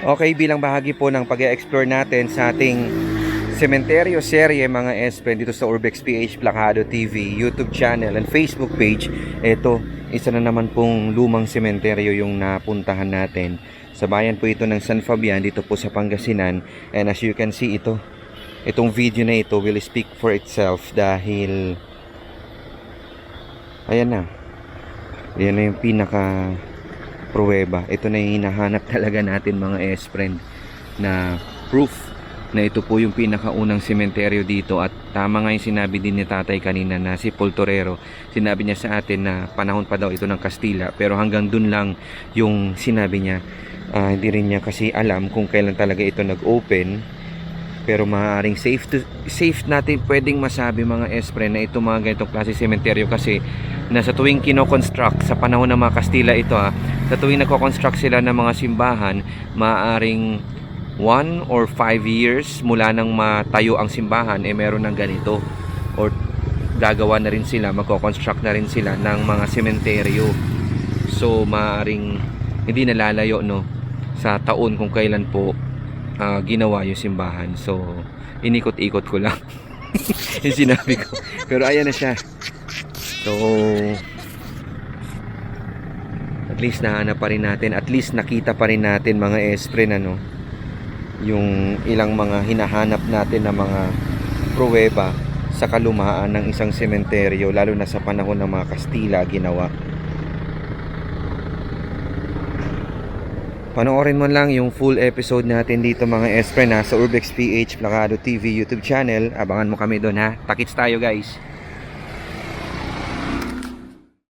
Okay, bilang bahagi po ng pag-e-explore natin sa ating sementeryo serye mga Espen dito sa Urbex PH Placado TV YouTube channel and Facebook page. Ito, isa na naman pong lumang sementeryo yung napuntahan natin. Sa bayan po ito ng San Fabian dito po sa Pangasinan. And as you can see, itong video na ito will speak for itself dahil ayan na. Ayan na yung pinaka pruweba. Ito na yung hinahanap talaga natin mga S-friend na proof na ito po yung pinakaunang sementeryo dito. At tama nga yung sinabi din ni tatay kanina na si Paul Torero, sinabi niya sa atin na panahon pa daw ito ng Kastila, pero hanggang dun lang yung sinabi niya. Hindi rin niya kasi alam kung kailan talaga ito nag-open, pero maaaring safe natin pwedeng masabi mga S-friend na ito mga ganitong klase sementeryo kasi na sa tuwing kino-construct sa panahon ng mga Kastila ito sa tuwing nagko-construct sila ng mga simbahan, maaaring 1 or 5 years mula nang matayo ang simbahan meron ng ganito, or gagawa na rin sila, magko-construct na rin sila ng mga sementeryo. So maaaring hindi nalalayo sa taon kung kailan po ginawa yung simbahan. So inikot-ikot ko lang yung sinabi ko, pero ayan na siya. So at least nahanap pa rin natin, at least nakita pa rin natin mga S-friend yung ilang mga hinahanap natin na mga pruweba sa kalumaan ng isang sementeryo, lalo na sa panahon ng mga Kastila ginawa. Panoorin mo lang yung full episode natin dito mga S-friend sa Urbex PH Placado TV YouTube channel. Abangan mo kami doon ha. Takits tayo guys.